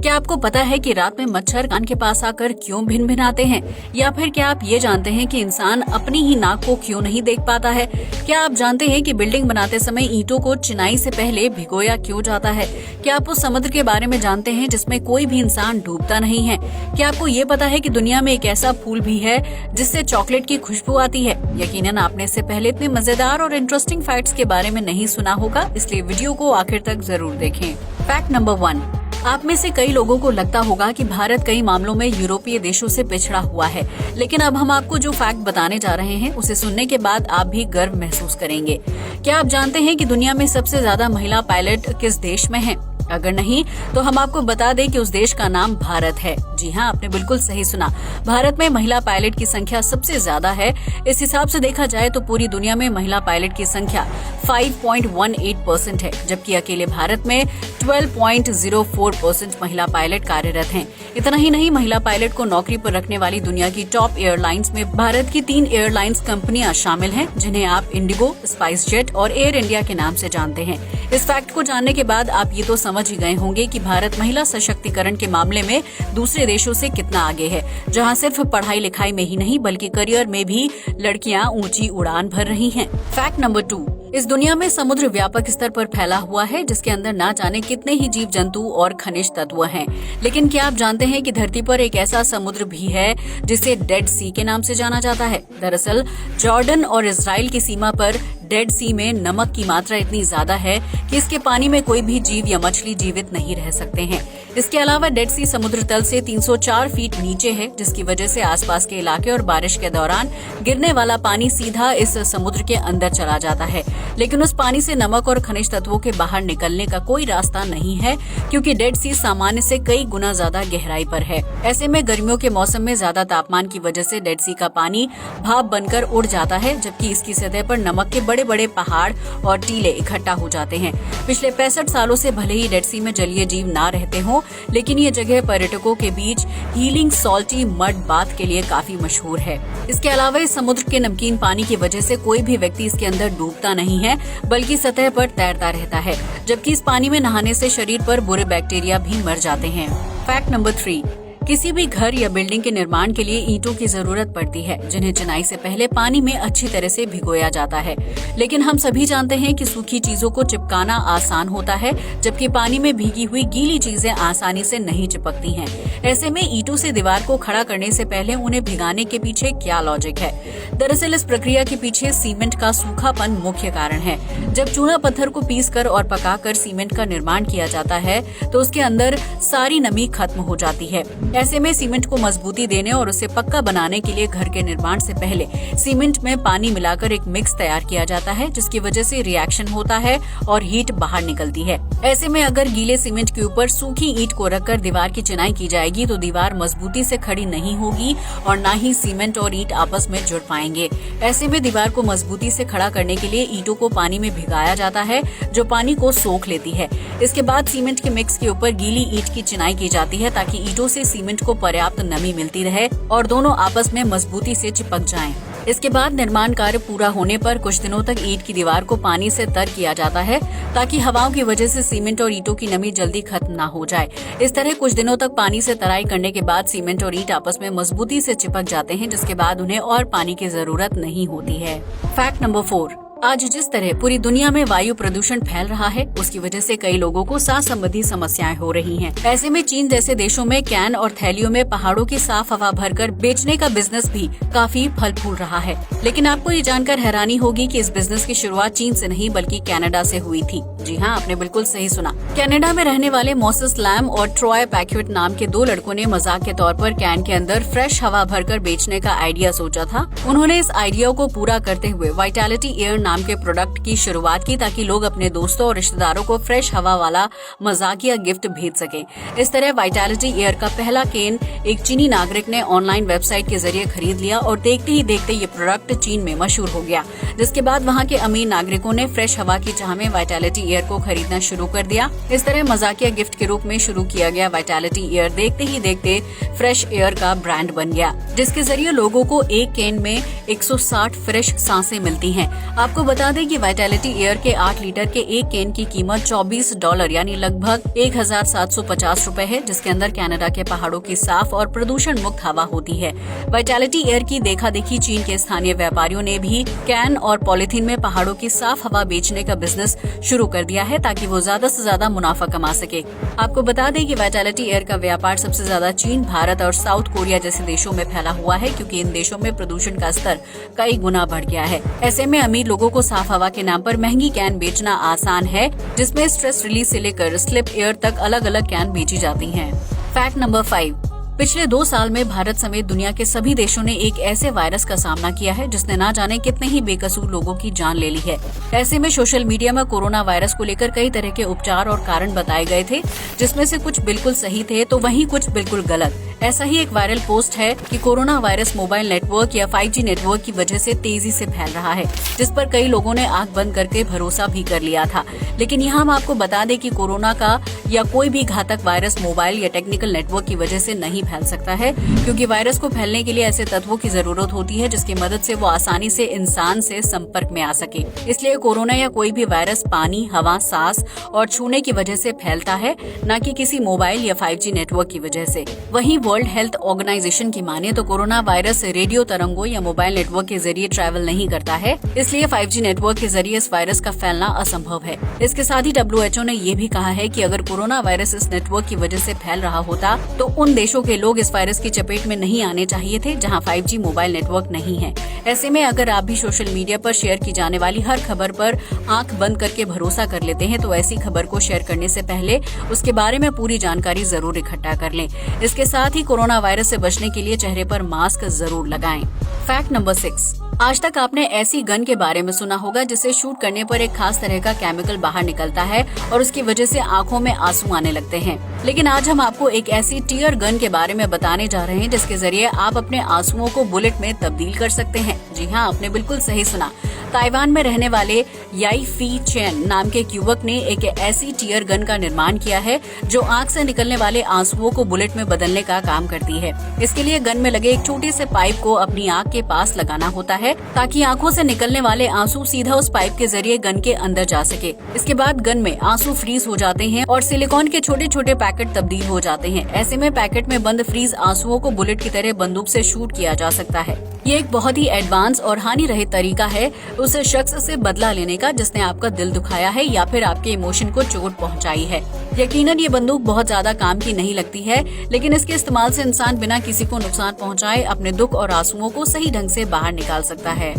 क्या आपको पता है कि रात में मच्छर कान के पास आकर क्यों भिनभिनाते हैं? या फिर क्या आप ये जानते हैं कि इंसान अपनी ही नाक को क्यों नहीं देख पाता है? क्या आप जानते हैं कि बिल्डिंग बनाते समय ईंटों को चिनाई से पहले भिगोया क्यों जाता है? क्या आप उस समुद्र के बारे में जानते हैं जिसमें कोई भी इंसान डूबता नहीं है? क्या आपको ये पता है कि दुनिया में एक ऐसा फूल भी है जिससे चॉकलेट की खुशबू आती है? यकीनन आपने इससे पहले इतने मजेदार और इंटरेस्टिंग फैक्ट्स के बारे में नहीं सुना होगा, इसलिए वीडियो को आखिर तक जरूर देखें। फैक्ट नंबर 1, आप में से कई लोगों को लगता होगा कि भारत कई मामलों में यूरोपीय देशों से पिछड़ा हुआ है, लेकिन अब हम आपको जो फैक्ट बताने जा रहे हैं उसे सुनने के बाद आप भी गर्व महसूस करेंगे। क्या आप जानते हैं कि दुनिया में सबसे ज्यादा महिला पायलट किस देश में हैं? अगर नहीं तो हम आपको बता दें कि उस देश का नाम भारत है। जी हाँ, आपने बिल्कुल सही सुना। भारत में महिला पायलट की संख्या सबसे ज्यादा है। इस हिसाब से देखा जाए तो पूरी दुनिया में महिला पायलट की संख्या 5.18% है, जबकि अकेले भारत में 12.04% महिला पायलट कार्यरत हैं। इतना ही नहीं, महिला पायलट को नौकरी पर रखने वाली दुनिया की टॉप एयरलाइंस में भारत की 3 एयरलाइंस कंपनियां शामिल हैं, जिन्हें आप इंडिगो, स्पाइस जेट और एयर इंडिया के नाम से जानते हैं। इस फैक्ट को जानने के बाद आप ये तो समझ ही गए होंगे कि भारत महिला सशक्तिकरण के मामले में दूसरे देशों से कितना आगे है, जहां सिर्फ पढ़ाई लिखाई में ही नहीं बल्कि करियर में भी लड़कियां ऊंची उड़ान भर रही हैं। फैक्ट नंबर 2, इस दुनिया में समुद्र व्यापक स्तर पर फैला हुआ है, जिसके अंदर ना जाने कितने ही जीव जंतु और खनिज तत्व हैं। लेकिन क्या आप जानते हैं कि धरती पर एक ऐसा समुद्र भी है जिसे डेड सी के नाम से जाना जाता है? दरअसल जॉर्डन और इजराइल की सीमा पर डेड सी में नमक की मात्रा इतनी ज्यादा है कि इसके पानी में कोई भी जीव या मछली जीवित नहीं रह सकते हैं। इसके अलावा डेड सी समुद्र तल से 304 फीट नीचे है, जिसकी वजह से आसपास के इलाके और बारिश के दौरान गिरने वाला पानी सीधा इस समुद्र के अंदर चला जाता है। लेकिन उस पानी से नमक और खनिज तत्वों के बाहर निकलने का कोई रास्ता नहीं है, क्योंकि डेड सी सामान्य से कई गुना ज्यादा गहराई पर है। ऐसे में गर्मियों के मौसम में ज्यादा तापमान की वजह से डेड सी का पानी भाप बनकर उड़ जाता है, जबकि इसकी सतह पर नमक के बड़े बड़े पहाड़ और टीले इकट्ठा हो जाते हैं। पिछले 65 सालों से भले ही डेड सी में जलीय जीव ना रहते हों, लेकिन ये जगह पर्यटकों के बीच हीलिंग सॉल्टी मड बाथ के लिए काफी मशहूर है। इसके अलावा इस समुद्र के नमकीन पानी की वजह से कोई भी व्यक्ति इसके अंदर डूबता नहीं है, बल्कि सतह पर तैरता रहता है, जबकि इस पानी में नहाने से शरीर पर बुरे बैक्टीरिया भी मर जाते हैं। फैक्ट नंबर 3, किसी भी घर या बिल्डिंग के निर्माण के लिए ईंटों की जरूरत पड़ती है, जिन्हें चिनाई से पहले पानी में अच्छी तरह से भिगोया जाता है। लेकिन हम सभी जानते हैं कि सूखी चीजों को चिपकाना आसान होता है, जबकि पानी में भीगी हुई गीली चीजें आसानी से नहीं चिपकती हैं। ऐसे में ईंटों से दीवार को खड़ा करने से पहले उन्हें भिगाने के पीछे क्या लॉजिक है? दरअसल इस प्रक्रिया के पीछे सीमेंट का सूखापन मुख्य कारण है। जब चूना पत्थर को पीसकर और पकाकर सीमेंट का निर्माण किया जाता है तो उसके अंदर सारी नमी खत्म हो जाती है। ऐसे में सीमेंट को मजबूती देने और उसे पक्का बनाने के लिए घर के निर्माण से पहले सीमेंट में पानी मिलाकर एक मिक्स तैयार किया जाता है, जिसकी वजह से रिएक्शन होता है और हीट बाहर निकलती है। ऐसे में अगर गीले सीमेंट के ऊपर सूखी ईंट को रखकर दीवार की चिनाई की जाएगी तो दीवार मजबूती से खड़ी नहीं होगी और न ही सीमेंट और ईंट आपस में जुड़ पाएंगे। ऐसे में दीवार को मजबूती से खड़ा करने के लिए ईंटों को पानी में भिगाया जाता है, जो पानी को सोख लेती है। इसके बाद सीमेंट के मिक्स के ऊपर गीली ईंट की चिनाई की जाती है, ताकि ईंटों से सीमेंट को पर्याप्त नमी मिलती रहे और दोनों आपस में मजबूती से चिपक जाएं। इसके बाद निर्माण कार्य पूरा होने पर कुछ दिनों तक ईंट की दीवार को पानी से तर किया जाता है, ताकि हवाओं की वजह से सीमेंट और ईंटों की नमी जल्दी खत्म ना हो जाए। इस तरह कुछ दिनों तक पानी से तराई करने के बाद सीमेंट और ईंट आपस में मजबूती से चिपक जाते हैं, जिसके बाद उन्हें और पानी की जरूरत नहीं होती है। फैक्ट नंबर 4, आज जिस तरह पूरी दुनिया में वायु प्रदूषण फैल रहा है, उसकी वजह से कई लोगों को सांस संबंधी समस्याएं हो रही हैं। ऐसे में चीन जैसे देशों में कैन और थैलियों में पहाड़ों की साफ हवा भरकर बेचने का बिजनेस भी काफी फल फूल रहा है। लेकिन आपको ये जानकर हैरानी होगी कि इस बिजनेस की शुरुआत चीन से नहीं बल्कि कनाडा से हुई थी। जी हाँ, आपने बिल्कुल सही सुना। कनाडा में रहने वाले मोसेस लैम और ट्रॉय पैक्विट नाम के 2 लड़कों ने मजाक के तौर पर कैन के अंदर फ्रेश हवा भरकर बेचने का आइडिया सोचा था। उन्होंने इस आइडिया को पूरा करते हुए वाइटैलिटी एयर नाम के प्रोडक्ट की शुरुआत की, ताकि लोग अपने दोस्तों और रिश्तेदारों को फ्रेश हवा वाला मजाकिया गिफ्ट भेज सके। इस तरह वाइटैलिटी एयर का पहला कैन एक चीनी नागरिक ने ऑनलाइन वेबसाइट के जरिए खरीद लिया और देखते ही देखते ये प्रोडक्ट चीन में मशहूर हो गया, जिसके बाद वहाँ के अमीर नागरिकों ने फ्रेश हवा की चाह में वाइटैलिटी एयर को खरीदना शुरू कर दिया। इस तरह मजाकिया गिफ्ट के रूप में शुरू किया गया वाइटैलिटी एयर देखते ही देखते फ्रेश एयर का ब्रांड बन गया, जिसके जरिए लोगों को एक कैन में 160 फ्रेश सांसें मिलती हैं। आपको बता दें कि वाइटैलिटी एयर के 8 लीटर के एक कैन की कीमत $24 यानी लगभग 1750 रुपए है, जिसके अंदर कनाडा के पहाड़ों की साफ और प्रदूषण मुक्त हवा होती है। वाइटैलिटी एयर की देखा देखी चीन के स्थानीय व्यापारियों ने भी कैन और पॉलिथीन में पहाड़ों की साफ हवा बेचने का बिजनेस शुरू कर दिया है ताकि वो ज्यादा से ज्यादा मुनाफा कमा सके। आपको बता दें कि वाइटैलिटी एयर का व्यापार सबसे ज्यादा चीन, भारत और साउथ कोरिया जैसे देशों में फैला हुआ है, क्योंकि इन देशों में प्रदूषण का स्तर कई गुना बढ़ गया है। ऐसे में अमीर लोगों को साफ हवा के नाम पर महंगी कैन बेचना आसान है, जिसमें स्ट्रेस रिलीज से लेकर स्लिप एयर तक अलग अलग कैन बेची जाती हैं। फैक्ट नंबर 5, पिछले 2 साल में भारत समेत दुनिया के सभी देशों ने एक ऐसे वायरस का सामना किया है जिसने ना जाने कितने ही बेकसूर लोगों की जान ले ली है। ऐसे में सोशल मीडिया में कोरोना वायरस को लेकर कई तरह के उपचार और कारण बताए गए थे, जिसमें से कुछ बिल्कुल सही थे तो वहीं कुछ बिल्कुल गलत। ऐसा ही एक वायरल पोस्ट है कि कोरोना वायरस मोबाइल नेटवर्क या 5G नेटवर्क की वजह से तेजी से फैल रहा है, जिस पर कई लोगों ने आंख बंद करके भरोसा भी कर लिया था। लेकिन यहाँ हम आपको बता दें कि कोरोना का या कोई भी घातक वायरस मोबाइल या टेक्निकल नेटवर्क की वजह से नहीं फैल सकता है, क्योंकि वायरस को फैलने के लिए ऐसे तत्वों की जरूरत होती है जिसकी मदद से वो आसानी से इंसान से संपर्क में आ सके। इसलिए कोरोना या कोई भी वायरस पानी, हवा, सांस और छूने की वजह से फैलता है, न कि किसी मोबाइल या 5G नेटवर्क की वजह से। वहीं वर्ल्ड हेल्थ ऑर्गेनाइजेशन की माने तो कोरोना वायरस रेडियो तरंगों या मोबाइल नेटवर्क के जरिए ट्रैवल नहीं करता है, इसलिए 5G नेटवर्क के जरिए इस वायरस का फैलना असंभव है। इसके साथ ही WHO ने ये भी कहा है कि अगर कोरोना वायरस इस नेटवर्क की वजह से फैल रहा होता तो उन देशों के लोग इस वायरस की चपेट में नहीं आने चाहिए थे जहां 5G मोबाइल नेटवर्क नहीं है। ऐसे में अगर आप भी सोशल मीडिया पर शेयर की जाने वाली हर खबर पर आंख बंद करके भरोसा कर लेते हैं तो ऐसी खबर को शेयर करने से पहले उसके बारे में पूरी जानकारी जरूर इकट्ठा कर लें। इसके साथ ही कोरोना वायरस से बचने के लिए चेहरे पर मास्क जरूर लगाएं। फैक्ट नंबर 6, आज तक आपने ऐसी गन के बारे में सुना होगा जिसे शूट करने पर एक खास तरह का केमिकल बाहर निकलता है और उसकी वजह से आंखों में आंसू आने लगते हैं। लेकिन आज हम आपको एक ऐसी टीयर गन के बारे में बताने जा रहे हैं जिसके जरिए आप अपने आंसुओं को बुलेट में तब्दील कर सकते हैं। जी हाँ, आपने बिल्कुल सही सुना। ताइवान में रहने वाले याई फी चेन नाम के एक युवक ने एक ऐसी टीयर गन का निर्माण किया है जो आंख से निकलने वाले आंसुओं को बुलेट में बदलने का काम करती है। इसके लिए गन में लगे एक छोटे से पाइप को अपनी आंख के पास लगाना होता है ताकि आंखों से निकलने वाले आंसू सीधा उस पाइप के जरिए गन के अंदर जा सके। इसके बाद गन में आंसू फ्रीज हो जाते हैं और सिलिकॉन के छोटे छोटे पैकेट तब्दील हो जाते हैं। ऐसे में पैकेट में बंद फ्रीज आंसुओं को बुलेट की तरह बंदूक से शूट किया जा सकता है। ये एक बहुत ही एडवांस और हानि रहित तरीका है उस शख्स से बदला लेने का जिसने आपका दिल दुखाया है या फिर आपके इमोशन को चोट पहुंचाई है। यकीनन ये बंदूक बहुत ज्यादा काम की नहीं लगती है, लेकिन इसके इस्तेमाल से इंसान बिना किसी को नुकसान पहुंचाए अपने दुख और आंसुओं को सही ढंग से बाहर निकाल सकता है।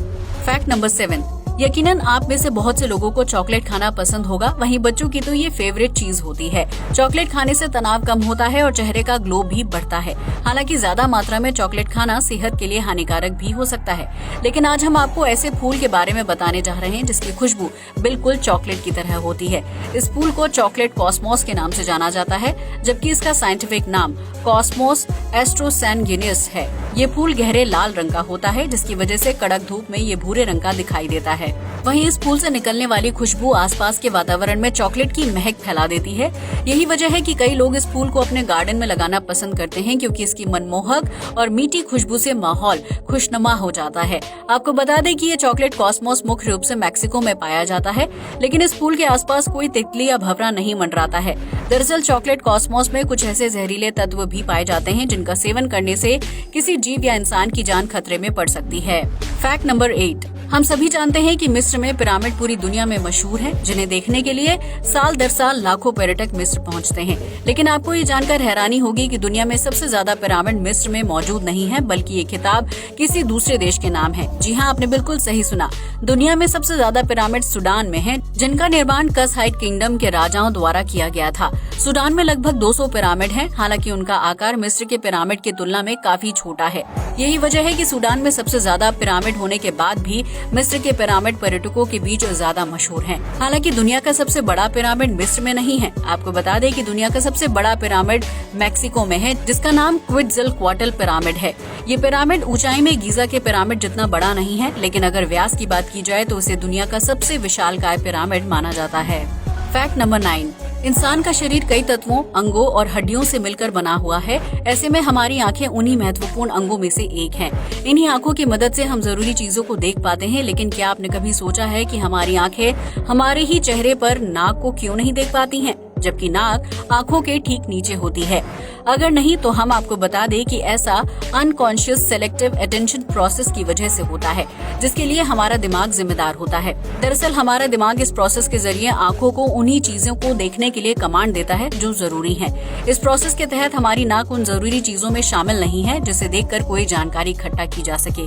फैक्ट नंबर 7, यकीनन आप में से बहुत से लोगों को चॉकलेट खाना पसंद होगा, वहीं बच्चों की तो ये फेवरेट चीज होती है। चॉकलेट खाने से तनाव कम होता है और चेहरे का ग्लो भी बढ़ता है। हालांकि ज्यादा मात्रा में चॉकलेट खाना सेहत के लिए हानिकारक भी हो सकता है। लेकिन आज हम आपको ऐसे फूल के बारे में बताने जा रहे हैं जिसकी खुशबू बिल्कुल चॉकलेट की तरह होती है। इस फूल को चॉकलेट कॉस्मोस के नाम से जाना जाता है, जबकि इसका साइंटिफिक नाम कॉस्मोस एस्ट्रोसैनगिनिस है। ये फूल गहरे लाल रंग का होता है, जिसकी वजह से कड़क धूप में ये भूरे रंग का दिखाई देता है। वहीं इस फूल से निकलने वाली खुशबू आसपास के वातावरण में चॉकलेट की महक फैला देती है। यही वजह है कि कई लोग इस फूल को अपने गार्डन में लगाना पसंद करते हैं, क्योंकि इसकी मनमोहक और मीठी खुशबू से माहौल खुशनुमा हो जाता है। आपको बता दें कि ये चॉकलेट कॉस्मोस मुख्य रूप से मैक्सिको में पाया जाता है, लेकिन इस फूल के आसपास कोई तितली या भंवरा नहीं मंडराता है। दरअसल चॉकलेट कॉस्मोस में कुछ ऐसे जहरीले तत्व भी पाए जाते हैं जिनका सेवन करने से किसी जीव या इंसान की जान खतरे में पड़ सकती है। फैक्ट नंबर 8, हम सभी जानते हैं कि मिस्र में पिरामिड पूरी दुनिया में मशहूर हैं, जिन्हें देखने के लिए साल दर साल लाखों पर्यटक मिस्र पहुंचते हैं। लेकिन आपको ये जानकर हैरानी होगी कि दुनिया में सबसे ज्यादा पिरामिड मिस्र में मौजूद नहीं है, बल्कि ये खिताब किसी दूसरे देश के नाम है। जी हाँ, आपने बिल्कुल सही सुना। दुनिया में सबसे ज्यादा पिरामिड सूडान में है, जिनका निर्माण कसहाइट किंगडम के राजाओं द्वारा किया गया था। सूडान में लगभग 200 पिरामिड हैं, हालांकि उनका आकार मिस्र के पिरामिड की तुलना में काफी छोटा है। यही वजह है कि सूडान में सबसे ज्यादा पिरामिड होने के बाद भी मिस्र के पिरामिड पर्यटकों के बीच ज्यादा मशहूर हैं। हालांकि दुनिया का सबसे बड़ा पिरामिड मिस्र में नहीं है। आपको बता दें कि दुनिया का सबसे बड़ा पिरामिड मैक्सिको में है, जिसका नाम क्विट्ज़लक्वाटल पिरामिड है। ये पिरामिड ऊंचाई में गीजा के पिरामिड जितना बड़ा नहीं है, लेकिन अगर व्यास की बात की जाए तो इसे दुनिया का सबसे विशालकाय पिरामिड माना जाता है। फैक्ट नंबर 9, इंसान का शरीर कई तत्वों, अंगों और हड्डियों से मिलकर बना हुआ है। ऐसे में हमारी आंखें उन्हीं महत्वपूर्ण अंगों में से एक हैं। इन्हीं आंखों की मदद से हम जरूरी चीजों को देख पाते हैं। लेकिन क्या आपने कभी सोचा है कि हमारी आंखें हमारे ही चेहरे पर नाक को क्यों नहीं देख पाती हैं, जबकि नाक आंखों के ठीक नीचे होती है? अगर नहीं तो हम आपको बता दें कि ऐसा अनकॉन्शियस सेलेक्टिव अटेंशन प्रोसेस की वजह से होता है, जिसके लिए हमारा दिमाग जिम्मेदार होता है। दरअसल हमारा दिमाग इस प्रोसेस के जरिए आंखों को उन्हीं चीजों को देखने के लिए कमांड देता है जो जरूरी है। इस प्रोसेस के तहत हमारी नाक उन जरूरी चीजों में शामिल नहीं है जिसे देखकर कोई जानकारी इकट्ठा की जा सके।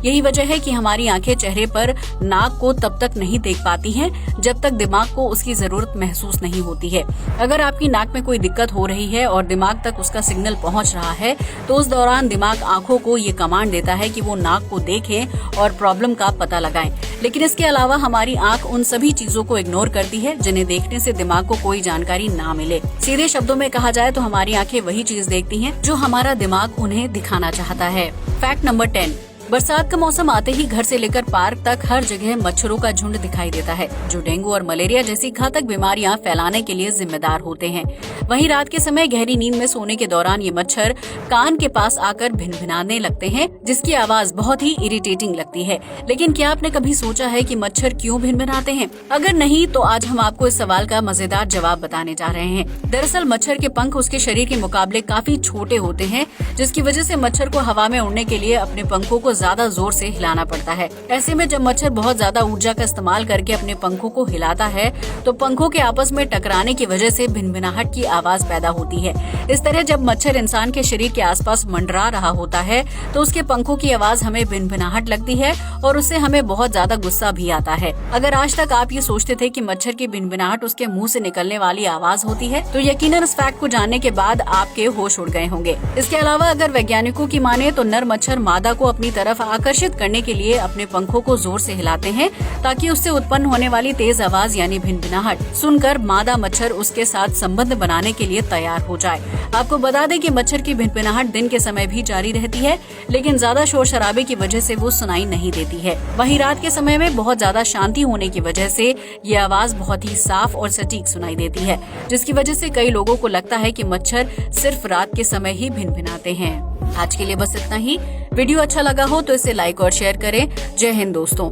यही वजह है कि हमारी आंखें चेहरे पर नाक को तब तक नहीं देख पाती हैं जब तक दिमाग को उसकी जरूरत महसूस नहीं होती है। अगर आपकी नाक में कोई दिक्कत हो रही है और दिमाग तक उसका सिग्नल पहुंच रहा है, तो उस दौरान दिमाग आंखों को ये कमांड देता है कि वो नाक को देखें और प्रॉब्लम का पता लगाएं। लेकिन इसके अलावा हमारी आंख उन सभी चीजों को इग्नोर करती है जिन्हें देखने से दिमाग को कोई जानकारी ना मिले। सीधे शब्दों में कहा जाए तो हमारी आंखें वही चीज देखती हैं जो हमारा दिमाग उन्हें दिखाना चाहता है। फैक्ट नंबर 10, बरसात का मौसम आते ही घर से लेकर पार्क तक हर जगह मच्छरों का झुंड दिखाई देता है, जो डेंगू और मलेरिया जैसी घातक बीमारियां फैलाने के लिए जिम्मेदार होते हैं। वहीं रात के समय गहरी नींद में सोने के दौरान ये मच्छर कान के पास आकर भिनभिनाने लगते हैं, जिसकी आवाज बहुत ही इरिटेटिंग लगती है। लेकिन क्या आपने कभी सोचा है कि मच्छर क्यों भिनभिनाते हैं? अगर नहीं तो आज हम आपको इस सवाल का मजेदार जवाब बताने जा रहे हैं। दरअसल मच्छर के पंख उसके शरीर के मुकाबले काफी छोटे होते हैं, जिसकी वजह से मच्छर को हवा में उड़ने के लिए अपने पंखों को ज्यादा जोर से हिलाना पड़ता है। ऐसे में जब मच्छर बहुत ज्यादा ऊर्जा का इस्तेमाल करके अपने पंखों को हिलाता है तो पंखों के आपस में टकराने की वजह से भिनभिनाहट की आवाज पैदा होती है। इस तरह जब मच्छर इंसान के शरीर के आसपास मंडरा रहा होता है तो उसके पंखों की आवाज हमें भिनभिनाहट लगती है और उससे हमें बहुत ज्यादा गुस्सा भी आता है। अगर आज तक आप ये सोचते थे कि मच्छर की भिनभिनाहट उसके मुंह से निकलने वाली आवाज होती है, तो यकीनन इस फैक्ट को जानने के बाद आपके होश उड़ गए होंगे। इसके अलावा अगर वैज्ञानिकों की माने तो नर मच्छर मादा को अपनी तरफ आकर्षित करने के लिए अपने पंखों को जोर से हिलाते हैं ताकि उससे उत्पन्न होने वाली तेज आवाज यानी भिनभिनाहट सुनकर मादा मच्छर उसके साथ संबंध बनाने के लिए तैयार हो जाए। आपको बता दें कि मच्छर की भिनभिनाहट दिन के समय भी जारी रहती है, लेकिन ज्यादा शोर शराबे की वजह से वो सुनाई नहीं देती है। वहीं रात के समय में बहुत ज्यादा शांति होने की वजह से ये आवाज बहुत ही साफ और सटीक सुनाई देती है, जिसकी वजह से कई लोगों को लगता है कि मच्छर सिर्फ रात के समय ही भिनभिनाते हैं। आज के लिए बस इतना ही। वीडियो अच्छा लगा हो तो इसे लाइक और शेयर करें। जय हिंद दोस्तों।